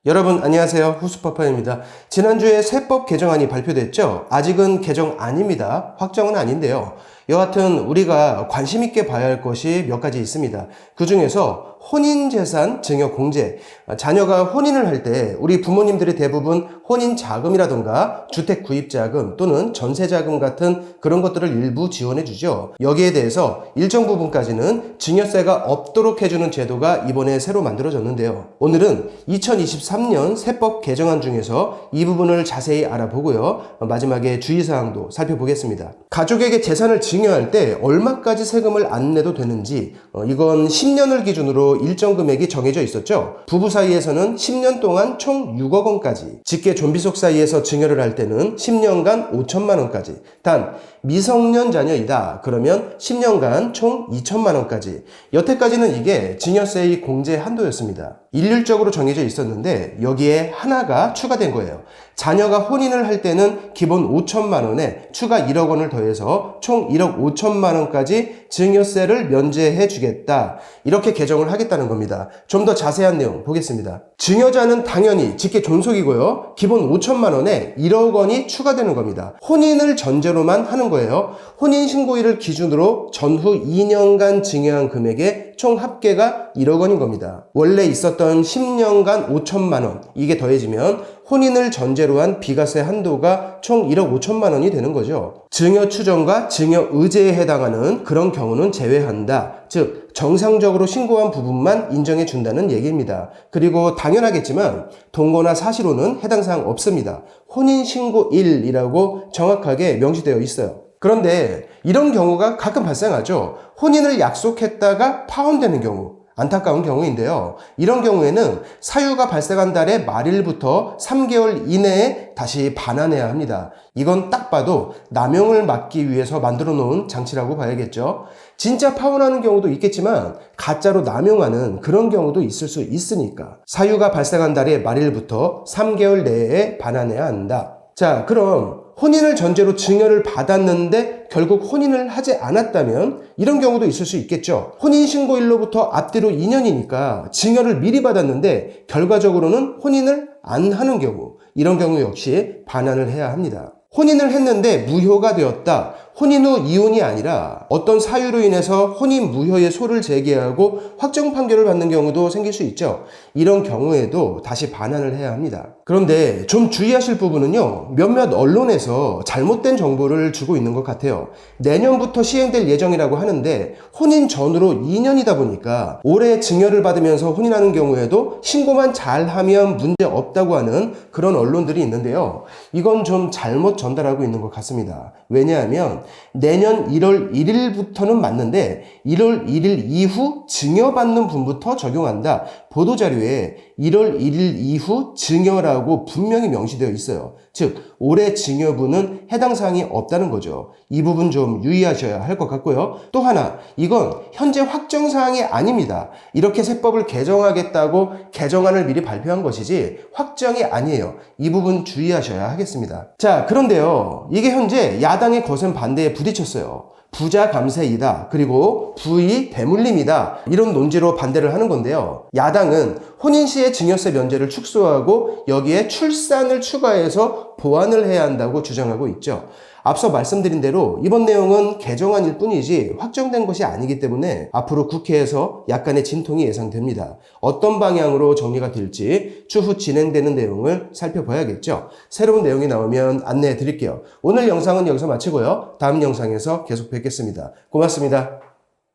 여러분 안녕하세요. 후수파파입니다. 지난주에 세법 개정안이 발표됐죠? 아직은 개정 아닙니다. 확정은 아닌데요. 여하튼 우리가 관심 있게 봐야 할 것이 몇 가지 있습니다. 그 중에서 혼인재산 증여 공제. 자녀가 혼인을 할 때 우리 부모님들이 대부분 혼인 자금이라던가 주택 구입 자금 또는 전세 자금 같은 그런 것들을 일부 지원해 주죠. 여기에 대해서 일정 부분까지는 증여세가 없도록 해주는 제도가 이번에 새로 만들어졌는데요. 오늘은 2023년 세법 개정안 중에서 이 부분을 자세히 알아보고요. 마지막에 주의사항도 살펴보겠습니다. 가족에게 재산을 증여할 때 얼마까지 세금을 안 내도 되는지, 이건 10년을 기준으로 일정 금액이 정해져 있었죠. 부부 사이에서는 10년 동안 총 6억 원까지, 직계 존비속 사이에서 증여를 할 때는 10년간 5천만 원까지, 단 미성년 자녀이다 그러면 10년간 총 2천만 원까지. 여태까지는 이게 증여세의 공제 한도였습니다. 일률적으로 정해져 있었는데 여기에 하나가 추가된 거예요. 자녀가 혼인을 할 때는 기본 5천만 원에 추가 1억 원을 더해서 총 1억 5천만 원까지 증여세를 면제해 주겠다. 이렇게 개정을 하겠다는 겁니다. 좀 더 자세한 내용 보겠습니다. 증여자는 당연히 직계 존속이고요. 기본 5천만 원에 1억 원이 추가되는 겁니다. 혼인을 전제로만 하는 거예요. 혼인신고일을 기준으로 전후 2년간 증여한 금액의 총 합계가 1억 원인 겁니다. 원래 있었던 10년간 5천만 원, 이게 더해지면 혼인을 전제로 한 비과세 한도가 총 1억 5천만 원이 되는 거죠. 증여 추정과 증여 의제에 해당하는 그런 경우는 제외한다. 즉 정상적으로 신고한 부분만 인정해 준다는 얘기입니다. 그리고 당연하겠지만 동거나 사실혼은 해당 사항 없습니다. 혼인신고일이라고 정확하게 명시되어 있어요. 그런데 이런 경우가 가끔 발생하죠. 혼인을 약속했다가 파혼되는 경우, 안타까운 경우인데요. 이런 경우에는 사유가 발생한 달의 말일부터 3개월 이내에 다시 반환해야 합니다. 이건 딱 봐도 남용을 막기 위해서 만들어 놓은 장치라고 봐야겠죠. 진짜 파혼하는 경우도 있겠지만 가짜로 남용하는 그런 경우도 있을 수 있으니까 사유가 발생한 달의 말일부터 3개월 내에 반환해야 한다. 자, 그럼 혼인을 전제로 증여를 받았는데 결국 혼인을 하지 않았다면 이런 경우도 있을 수 있겠죠. 혼인신고일로부터 앞뒤로 2년이니까 증여를 미리 받았는데 결과적으로는 혼인을 안 하는 경우, 이런 경우 역시 반환을 해야 합니다. 혼인을 했는데 무효가 되었다. 혼인 후 이혼이 아니라 어떤 사유로 인해서 혼인 무효의 소를 제기하고 확정 판결을 받는 경우도 생길 수 있죠. 이런 경우에도 다시 반환을 해야 합니다. 그런데 좀 주의하실 부분은요, 몇몇 언론에서 잘못된 정보를 주고 있는 것 같아요. 내년부터 시행될 예정이라고 하는데 혼인 전으로 2년이다 보니까 올해 증여를 받으면서 혼인하는 경우에도 신고만 잘하면 문제 없다고 하는 그런 언론들이 있는데요. 이건 좀 잘못 전달하고 있는 것 같습니다. 왜냐하면 내년 1월 1일부터는 맞는데 1월 1일 이후 증여받는 분부터 적용한다. 보도자료에 1월 1일 이후 증여라고 분명히 명시되어 있어요. 즉 올해 증여분은 해당 사항이 없다는 거죠. 이 부분 좀 유의하셔야 할 것 같고요. 또 하나, 이건 현재 확정 사항이 아닙니다. 이렇게 세법을 개정하겠다고 개정안을 미리 발표한 것이지 확정이 아니에요. 이 부분 주의하셔야 하겠습니다. 자, 그런데요, 이게 현재 야당의 거센 반대에 부딪혔어요. 부자 감세이다. 그리고 부의 대물림이다. 이런 논지로 반대를 하는 건데요. 야당은 혼인 시의 증여세 면제를 축소하고 여기에 출산을 추가해서 보완을 해야 한다고 주장하고 있죠. 앞서 말씀드린 대로 이번 내용은 개정안일 뿐이지 확정된 것이 아니기 때문에 앞으로 국회에서 약간의 진통이 예상됩니다. 어떤 방향으로 정리가 될지 추후 진행되는 내용을 살펴봐야겠죠. 새로운 내용이 나오면 안내해 드릴게요. 오늘 영상은 여기서 마치고요. 다음 영상에서 계속 뵙겠습니다. 고맙습니다.